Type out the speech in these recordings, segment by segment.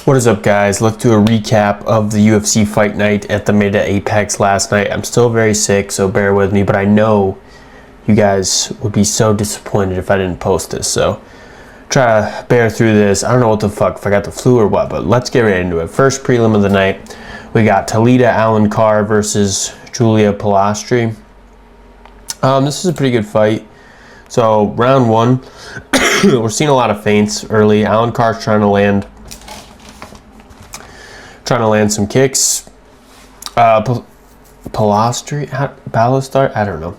What is up, guys? Let's do a recap of the UFC Fight Night at the Meta Apex last night. I'm still very sick, so bear with me, but I know you guys would be so disappointed if I didn't post this, so try to bear through this. I don't know what the fuck, if I got the flu or what, but let's get right into it. First prelim of the night, we got Talita Alencar versus Julia Palastri. This is a pretty good fight. So round one, we're seeing a lot of feints early. Alencar's trying to land some kicks. Palastri, I don't know,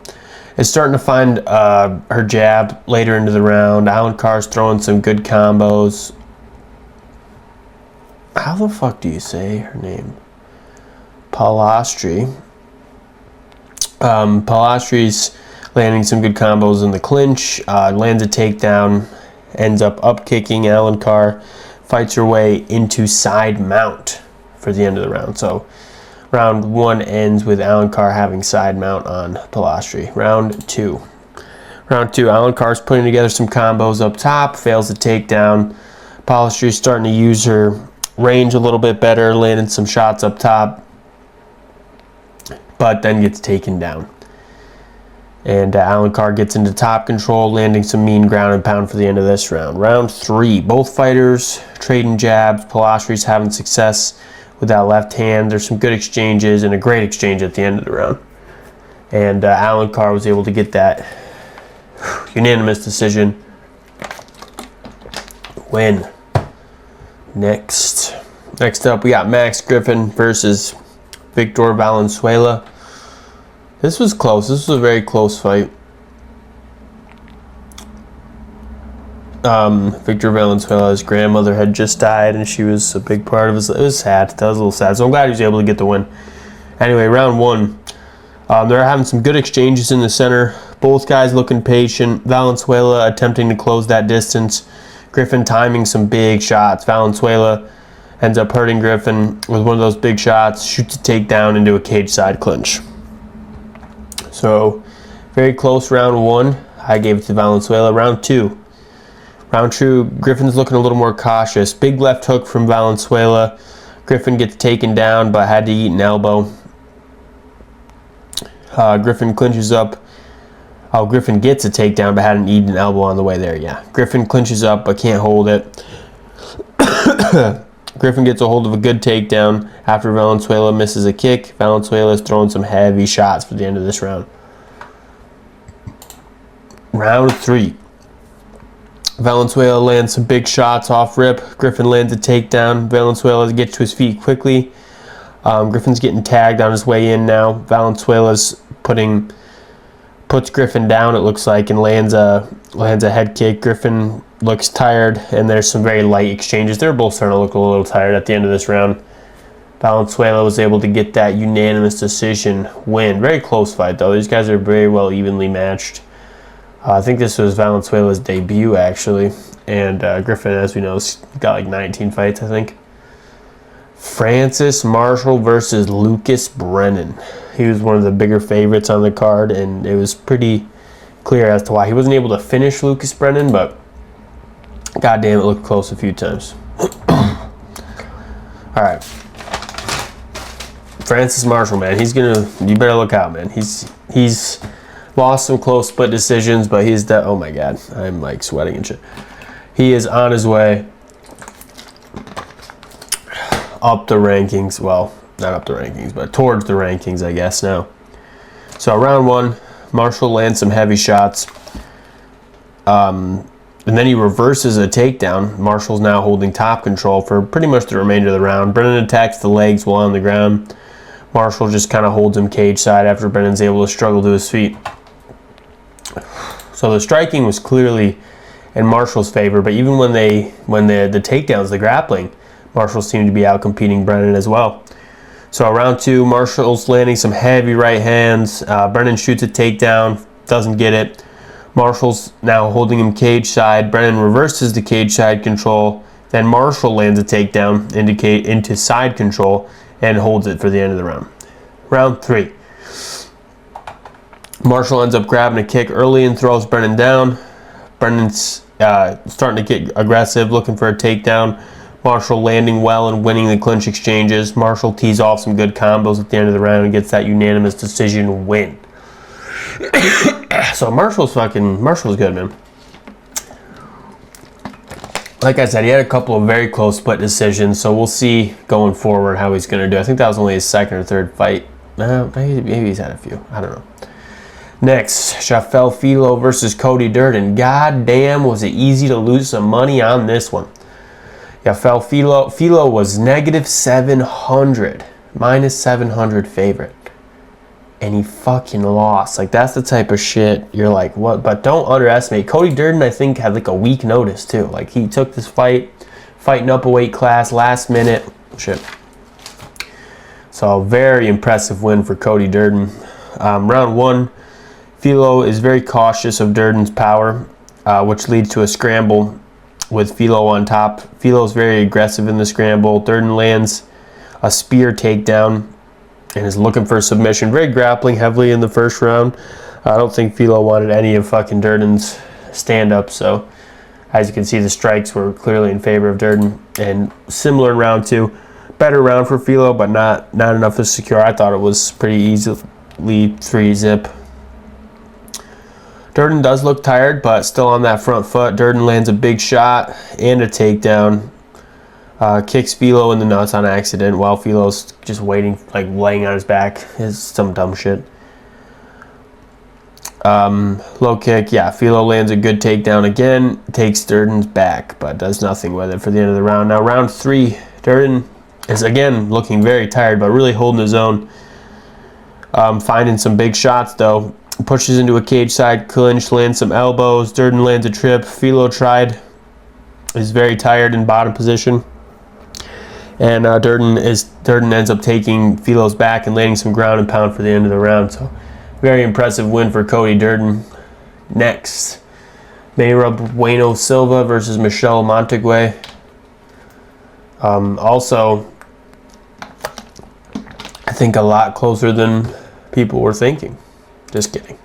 is starting to find her jab later into the round. Alencar's throwing some good combos. How the fuck do you say her name? Palastri. Palastri's landing some good combos in the clinch. Lands a takedown. Ends up kicking Alencar. Fights her way into side mount for the end of the round. So round one ends with Alencar having side mount on Palastri. Round two, Alencar's putting together some combos up top, fails the takedown. Palastri's starting to use her range a little bit better, landing some shots up top, but then gets taken down. And Alencar gets into top control, landing some mean ground and pound for the end of this round. Round three, both fighters trading jabs. Palastri's having success with that left hand. There's some good exchanges and a great exchange at the end of the round. And Alencar was able to get that unanimous decision win. Next up, we got Max Griffin versus Victor Valenzuela. This was close. This was a very close fight. Victor Valenzuela's grandmother had just died, and she was a big part of it. It was sad. That was a little sad. So I'm glad he was able to get the win. Anyway, round one. They're having some good exchanges in the center. Both guys looking patient. Valenzuela attempting to close that distance. Griffin timing some big shots. Valenzuela ends up hurting Griffin with one of those big shots. Shoots a takedown into a cage side clinch. So, very close round one. I gave it to Valenzuela. Round two, Griffin's looking a little more cautious. Big left hook from Valenzuela. Griffin gets taken down, but had to eat an elbow. Griffin clinches up. Oh, Griffin gets a takedown, but had to eat an elbow on the way there. Yeah, Griffin clinches up, but can't hold it. Griffin gets a hold of a good takedown after Valenzuela misses a kick. Valenzuela is throwing some heavy shots for the end of this round. Round three. Valenzuela lands some big shots off rip. Griffin lands a takedown. Valenzuela gets to his feet quickly. Griffin's getting tagged on his way in now. Valenzuela's puts Griffin down, it looks like, and lands a head kick. Griffin looks tired, and there's some very light exchanges. They're both starting to look a little tired at the end of this round. Valenzuela was able to get that unanimous decision win. Very close fight, though. These guys are very well evenly matched. I think this was Valenzuela's debut, actually. And Griffin, as we know, has got like 19 fights, I think. Francis Marshall versus Lucas Brennan. He was one of the bigger favorites on the card, and it was pretty clear as to why. He wasn't able to finish Lucas Brennan, but goddamn, it looked close a few times. All right. Francis Marshall, man, you better look out, man. He's lost some close split decisions, but oh my God, I'm like sweating and shit. He is on his way up the rankings. Well, not up the rankings, but towards the rankings, I guess now. So round one, Marshall lands some heavy shots. And then he reverses a takedown. Marshall's now holding top control for pretty much the remainder of the round. Brennan attacks the legs while on the ground. Marshall just kind of holds him cage side after Brennan's able to struggle to his feet. So the striking was clearly in Marshall's favor, but even when the takedowns, the grappling, Marshall seemed to be out-competing Brennan as well. So round two, Marshall's landing some heavy right hands. Brennan shoots a takedown, doesn't get it. Marshall's now holding him cage side. Brennan reverses the cage side control. Then Marshall lands a takedown into side control and holds it for the end of the round. Round three. Marshall ends up grabbing a kick early and throws Brennan down. Brennan's starting to get aggressive, looking for a takedown. Marshall landing well and winning the clinch exchanges. Marshall tees off some good combos at the end of the round and gets that unanimous decision win. So Marshall's good, man. Like I said, he had a couple of very close split decisions, so we'll see going forward how he's going to do. I think that was only his second or third fight. Maybe he's had a few. I don't know. Next, Rafael Filo versus Cody Durden. God damn, was it easy to lose some money on this one. Rafael Filo was negative 700, minus 700 favorite. And he fucking lost. Like, that's the type of shit you're like, what? But don't underestimate. Cody Durden, I think, had like a week notice too. Like, he took this fighting up a weight class, last minute. Shit. So, very impressive win for Cody Durden. Round one, Filo is very cautious of Durden's power, which leads to a scramble with Filo on top. Filo's very aggressive in the scramble. Durden lands a spear takedown and is looking for a submission. Very grappling heavily in the first round. I don't think Filo wanted any of fucking Durden's stand-up, so as you can see, the strikes were clearly in favor of Durden. And similar in round two. Better round for Filo, but not enough to secure. I thought it was pretty easily 3-zip. Durden does look tired, but still on that front foot. Durden lands a big shot and a takedown. Kicks Filo in the nuts on accident while Filo's just waiting, like laying on his back. It's some dumb shit. Low kick, yeah. Filo lands a good takedown again. Takes Durden's back, but does nothing with it for the end of the round. Now, round three, Durden is again looking very tired, but really holding his own. Finding some big shots, though. Pushes into a cage side clinch, lands some elbows. Durden lands a trip. Filo is very tired in bottom position. And Durden ends up taking Filo's back and landing some ground and pound for the end of the round. So, very impressive win for Cody Durden. Next, Mayra Bueno Silva versus Michelle Montague. Also, I think a lot closer than people were thinking. Just kidding.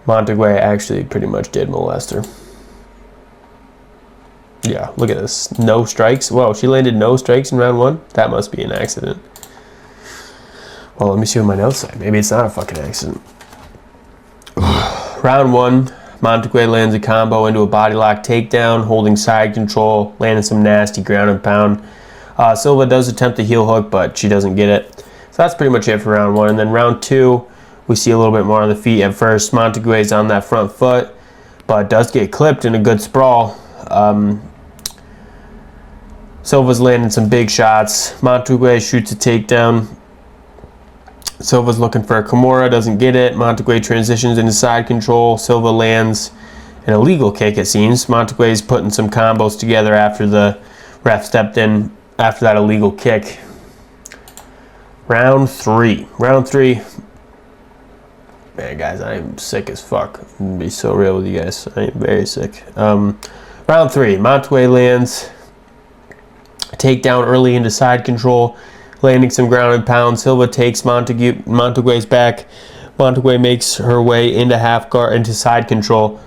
Montague actually pretty much did molest her. Yeah, look at this. No strikes. Whoa, she landed no strikes in round one? That must be an accident. Well, let me see what my notes say. Maybe it's not a fucking accident. Round one, Montague lands a combo into a body lock takedown, holding side control, landing some nasty ground and pound. Silva does attempt a heel hook, but she doesn't get it. So that's pretty much it for round one. And then round two, we see a little bit more on the feet at first. Montague is on that front foot, but does get clipped in a good sprawl. Silva's landing some big shots. Montague shoots a takedown. Silva's looking for a Kimura, doesn't get it. Montague transitions into side control. Silva lands an illegal kick, it seems. Montague's putting some combos together after the ref stepped in after that illegal kick. Round three. Man, guys, I am sick as fuck. I'm gonna be so real with you guys. I am very sick. Round three. Montague lands a takedown early into side control, landing some ground and pound. Silva takes Montague's back. Montague makes her way into half guard, into side control,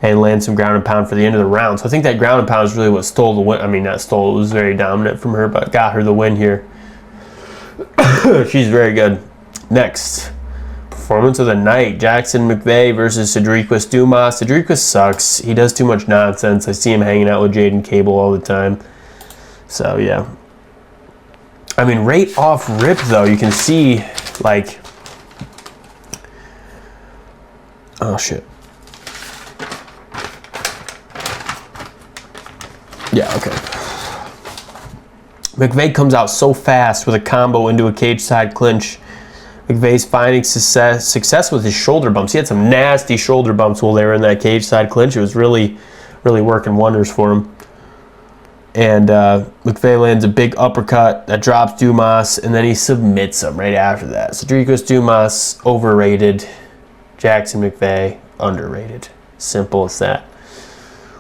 and lands some ground and pound for the end of the round. So I think that ground and pound is really what stole the win. I mean, not stole. It was very dominant from her, but got her the win here. She's very good. Next, performance of the night. Jackson McVeigh versus Cedriquez Dumas. Cedriquez sucks. He does too much nonsense. I see him hanging out with Jaden Cable all the time. So, yeah. I mean, right off rip, though, you can see, like... Oh, shit. Yeah, okay. McVeigh comes out so fast with a combo into a cage side clinch. McVeigh's finding success with his shoulder bumps. He had some nasty shoulder bumps while they were in that cage side clinch. It was really, really working wonders for him. And McVeigh lands a big uppercut that drops Dumas, and then he submits him right after that. Cedriquez Dumas, overrated. Jackson McVeigh, underrated. Simple as that.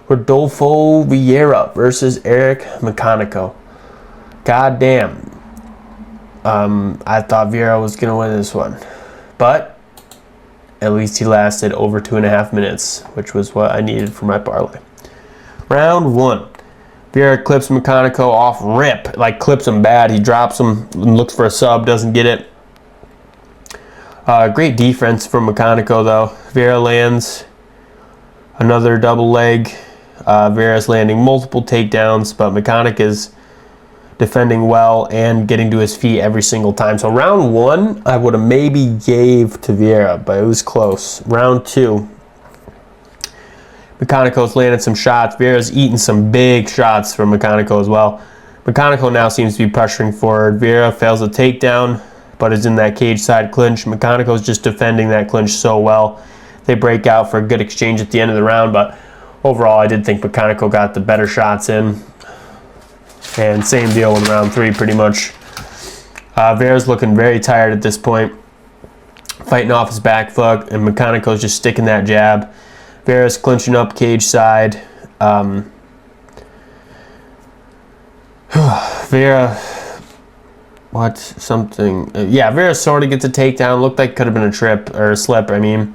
Rodolfo Vieira versus Eric Mecanico. God damn. I thought Vieira was going to win this one. But at least he lasted over 2.5 minutes, which was what I needed for my parlay. Round one. Vieira clips Mechanico off rip, like clips him bad. He drops him and looks for a sub, doesn't get it. Great defense from Mechanico though. Vieira lands another double leg. Vieira's landing multiple takedowns, but Mechanic is defending well and getting to his feet every single time. So round 1, I would have maybe gave to Vieira, but it was close. Round 2, Mechanico's landed some shots. Vieira's eaten some big shots from Mechanico as well. Mechanico now seems to be pressuring forward. Vieira fails a takedown, but is in that cage side clinch. Mechanico's just defending that clinch so well. They break out for a good exchange at the end of the round, but overall I did think Mechanico got the better shots in. And same deal in round 3 pretty much. Vieira's looking very tired at this point, fighting off his back foot, and Mechanico's just sticking that jab. Vieira's clinching up cage side. Vieira, Vieira sort of gets a takedown. Looked like it could have been a trip or a slip. I mean,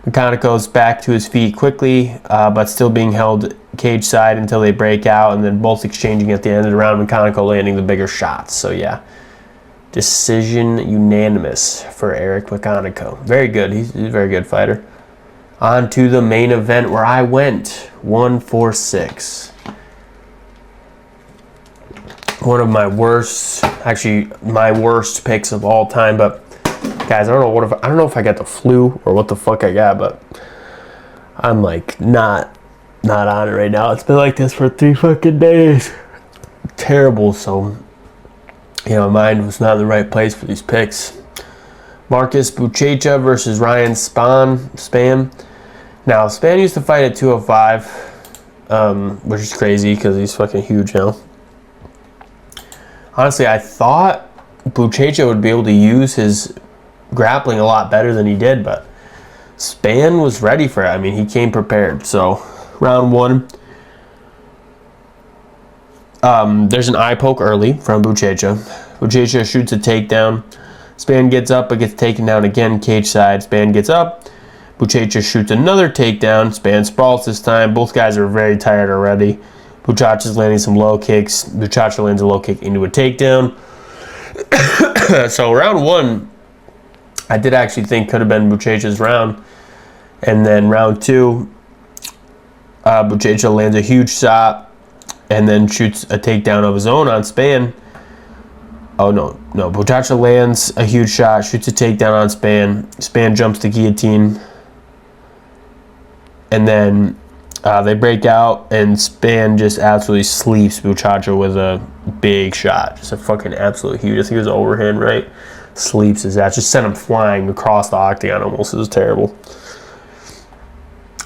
Mechanico's back to his feet quickly, but still being held cage side until they break out, and then both exchanging at the end of the round. Mechanico landing the bigger shots. So yeah, decision unanimous for Eric Mechanico. Very good. He's a very good fighter. On to the main event where I went 1-4-6. One of my worst, actually my worst picks of all time. But guys, I don't know if I got the flu or what the fuck I got, but I'm like not on it right now. It's been like this for 3 fucking days. Terrible. So my mind was not in the right place for these picks. Marcus Buchecha versus Ryan Spann. Now, Spann used to fight at 205, which is crazy because he's fucking huge now. Honestly, I thought Buchecha would be able to use his grappling a lot better than he did, but Spann was ready for it. I mean, he came prepared. So, round 1, there's an eye poke early from Buchecha. Buchecha shoots a takedown. Spann gets up but gets taken down again, cage side. Spann gets up. Buchecha shoots another takedown. Spann sprawls this time. Both guys are very tired already. Buchecha's landing some low kicks. Buchecha lands a low kick into a takedown. So round 1, I did actually think could have been Buchecha's round. And then round 2, Buchecha lands a huge shot and then shoots a takedown of his own on Spann. Oh, no. Buchecha lands a huge shot, shoots a takedown on Spann. Spann jumps to guillotine. And then they break out, and Spann just absolutely sleeps Buchecha with a big shot. Just a fucking absolute huge. I think it was overhand, right? Sleeps his ass. Just sent him flying across the octagon almost. It was terrible.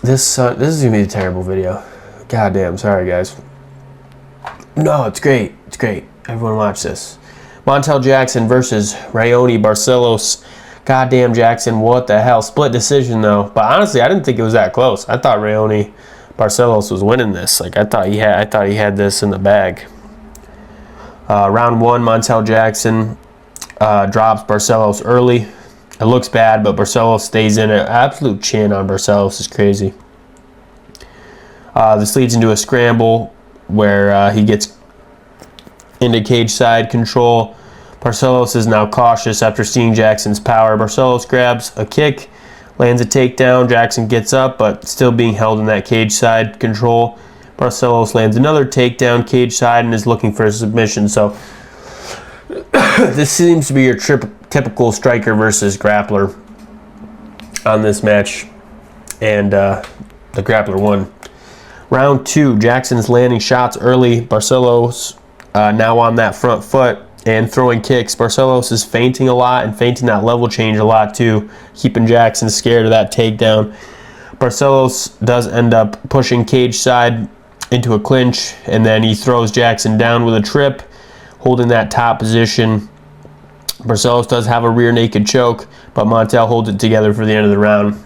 This is going to be a terrible video. Goddamn. Sorry, guys. No, it's great. It's great. Everyone watch this. Montel Jackson versus Raoni Barcelos. Goddamn, Jackson, what the hell? Split decision, though. But honestly, I didn't think it was that close. I thought Raoni Barcelos was winning this. Like, I thought he had this in the bag. Round 1, Montel Jackson drops Barcelos early. It looks bad, but Barcelos stays in it. Absolute chin on Barcelos is crazy. This leads into a scramble where he gets into cage side control. Barcelos is now cautious after seeing Jackson's power. Barcelos grabs a kick, lands a takedown. Jackson gets up, but still being held in that cage side control. Barcelos lands another takedown cage side and is looking for a submission. So this seems to be your typical striker versus grappler on this match, and the grappler won. Round 2, Jackson's landing shots early. Barcelos now on that front foot and throwing kicks. Barcelos is feinting a lot and feinting that level change a lot too, keeping Jackson scared of that takedown. Barcelos does end up pushing cage side into a clinch, and then he throws Jackson down with a trip, holding that top position. Barcelos does have a rear naked choke, but Montel holds it together for the end of the round.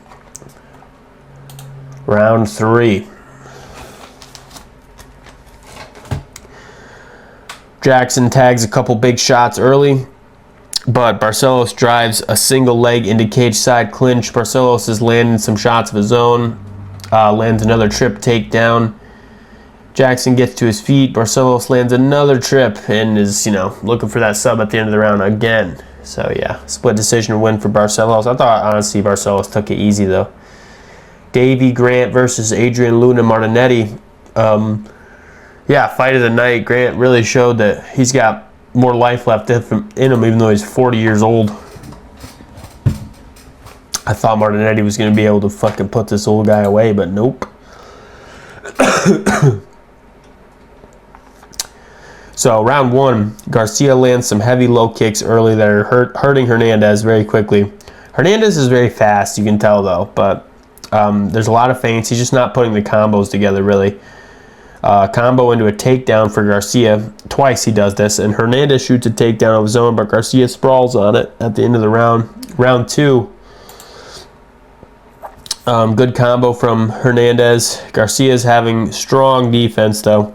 Round 3. Jackson tags a couple big shots early, but Barcelos drives a single leg into cage side clinch. Barcelos is landing some shots of his own, lands another trip takedown, Jackson gets to his feet. Barcelos lands another trip and is, looking for that sub at the end of the round again. So, yeah, split decision win for Barcelos. I thought, honestly, Barcelos took it easy, though. Davey Grant versus Adrian Luna Martinetti. Fight of the night. Grant really showed that he's got more life left in him, even though he's 40 years old. I thought Martinetti was going to be able to fucking put this old guy away, but nope. So, round one, Garcia lands some heavy low kicks early that are hurting Hernandez very quickly. Hernandez is very fast, you can tell, though, but there's a lot of feints. He's just not putting the combos together, really. Combo into a takedown for Garcia. Twice he does this, and Hernandez shoots a takedown of his own, but Garcia sprawls on it at the end of the round. Round two, good combo from Hernandez. Garcia's having strong defense, though.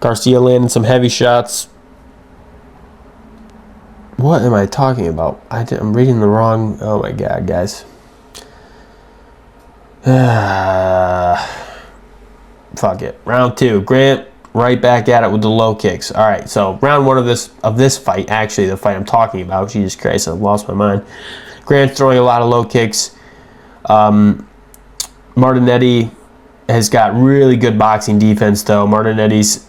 Garcia landing some heavy shots. What am I talking about? I'm reading the wrong... Oh, my God, guys. Fuck it. Round two. Grant right back at it with the low kicks. All right, so round one of this fight, actually the fight I'm talking about. Jesus Christ, I've lost my mind. Grant's throwing a lot of low kicks. Martinetti has got really good boxing defense, though. Martinetti's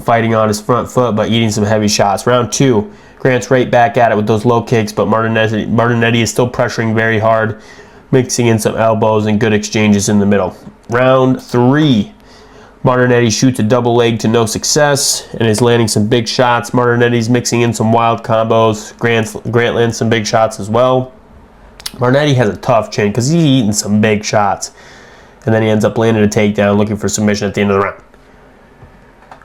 fighting on his front foot, but eating some heavy shots. Round two, Grant's right back at it with those low kicks, but Martinetti is still pressuring very hard, mixing in some elbows and good exchanges in the middle. Round three, Martinetti shoots a double leg to no success and is landing some big shots. Martinetti's mixing in some wild combos. Grant lands some big shots as well. Martinetti has a tough chin because he's eating some big shots. And then he ends up landing a takedown, looking for submission at the end of the round.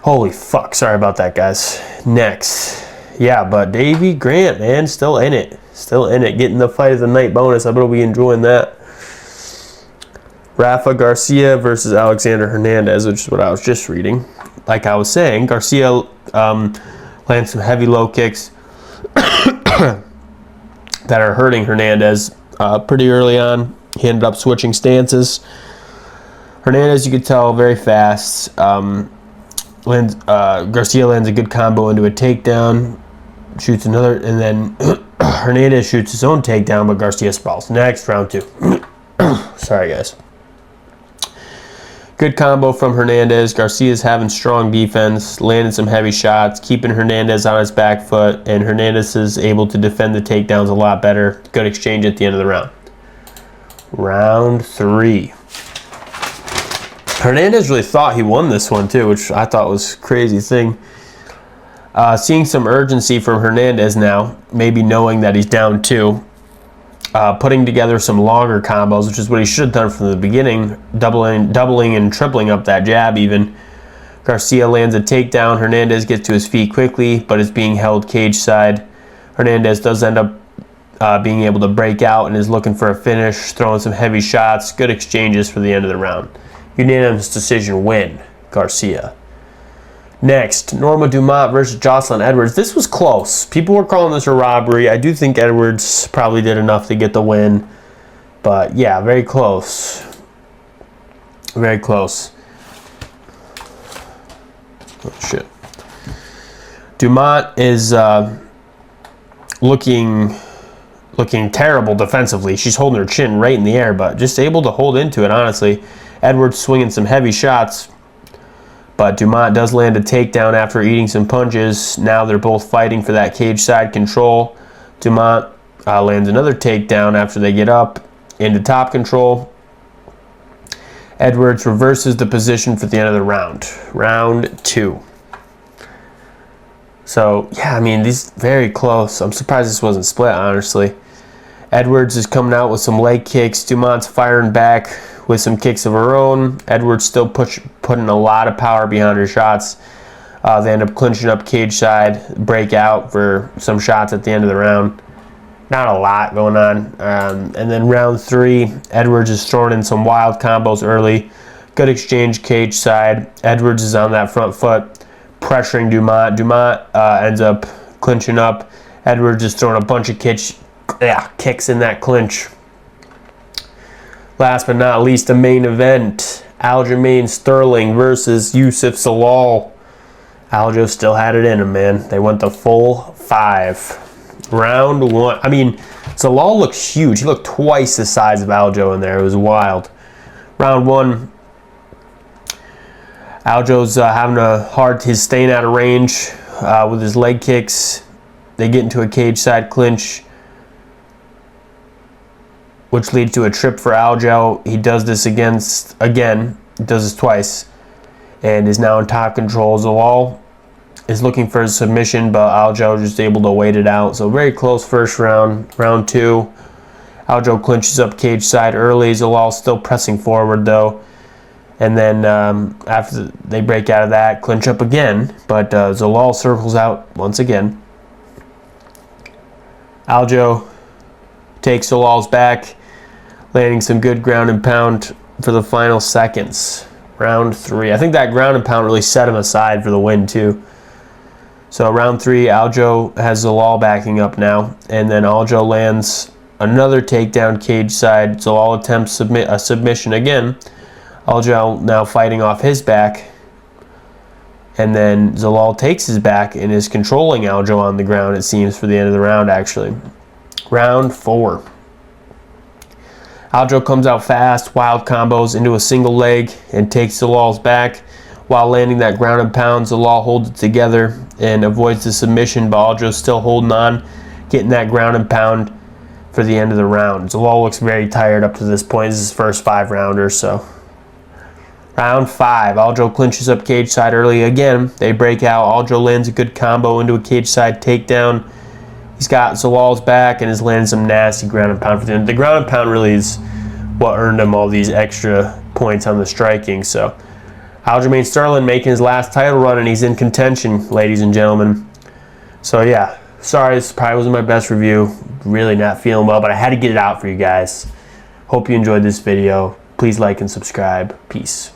Holy fuck. Sorry about that, guys. Next. Yeah, but Davey Grant, man, still in it. Still in it. Getting the fight of the night bonus. I bet we'll be enjoying that. Rafa Garcia versus Alexander Hernandez, which is what I was just reading. Like I was saying, Garcia lands some heavy low kicks that are hurting Hernandez pretty early on. He ended up switching stances. Hernandez, you could tell, very fast. Garcia lands a good combo into a takedown, shoots another, and then Hernandez shoots his own takedown, but Garcia sprawls. Next, round two. Sorry, guys. Good combo from Hernandez. Garcia's having strong defense, landing some heavy shots, keeping Hernandez on his back foot, and Hernandez is able to defend the takedowns a lot better. Good exchange at the end of the round. Round three. Hernandez really thought he won this one too, which I thought was a crazy thing. Seeing some urgency from Hernandez now, maybe knowing that he's down two. Putting together some longer combos, which is what he should have done from the beginning, doubling and tripling up that jab even. Garcia lands a takedown. Hernandez gets to his feet quickly, but is being held cage side. Hernandez does end up being able to break out and is looking for a finish, throwing some heavy shots. Good exchanges for the end of the round. Unanimous decision win, Garcia. Next, Norma Dumont versus Jocelyn Edwards. This was close. People were calling this a robbery. I do think Edwards probably did enough to get the win. But yeah, very close. Very close. Oh, shit. Dumont is looking terrible defensively. She's holding her chin right in the air, but just able to hold into it, honestly. Edwards swinging some heavy shots. But Dumont does land a takedown after eating some punches. Now they're both fighting for that cage side control. Dumont lands another takedown after they get up into top control. Edwards reverses the position for the end of the round. Round two. So, yeah, I mean, these very close. I'm surprised this wasn't split, honestly. Edwards is coming out with some leg kicks. Dumont's firing back with some kicks of her own. Edwards still putting a lot of power behind her shots. They end up clinching up cage side, break out for some shots at the end of the round. Not a lot going on. And then round three, Edwards is throwing in some wild combos early. Good exchange cage side. Edwards is on that front foot, pressuring Dumont. Dumont ends up clinching up. Edwards is throwing a bunch of kicks in that clinch. Last but not least, the main event, Aljamain Sterling versus Youssef Zalal. Aljo still had it in him, man. They went the full 5. Round 1. I mean, Zalal looks huge. He looked twice the size of Aljo in there. It was wild. Round 1. Aljo's having he's staying out of range with his leg kicks. They get into a cage side clinch, which leads to a trip for Aljo. He does this again. He does this twice, and is now in top control. Zalal is looking for his submission, but Aljo just able to wait it out. So very close first round. Round 2, Aljo clinches up cage side early. Zalal still pressing forward though. And then after they break out of that, clinch up again. But Zalal circles out once again. Aljo takes Zalal's back, landing some good ground and pound for the final seconds. Round 3. I think that ground and pound really set him aside for the win too. So round 3, Aljo has Zalal backing up now. And then Aljo lands another takedown cage side. Zalal attempts a submission again. Aljo now fighting off his back, and then Zalal takes his back and is controlling Aljo on the ground, it seems, for the end of the round, actually. Round 4. Aljo comes out fast, wild combos into a single leg, and takes Zalal's back. While landing that ground and pound, Zalal holds it together and avoids the submission, but Aljo's still holding on, getting that ground and pound for the end of the round. Zalal looks very tired up to this point. This is his first 5-rounder, so... Round 5, Aljo clinches up cage side early again. They break out. Aljo lands a good combo into a cage side takedown. He's got Zalal's back and is landing some nasty ground and pound for the end. The ground and pound really is what earned him all these extra points on the striking. So Aljamain Sterling making his last title run, and he's in contention, ladies and gentlemen. So yeah, sorry, this probably wasn't my best review. Really not feeling well, but I had to get it out for you guys. Hope you enjoyed this video. Please like and subscribe. Peace.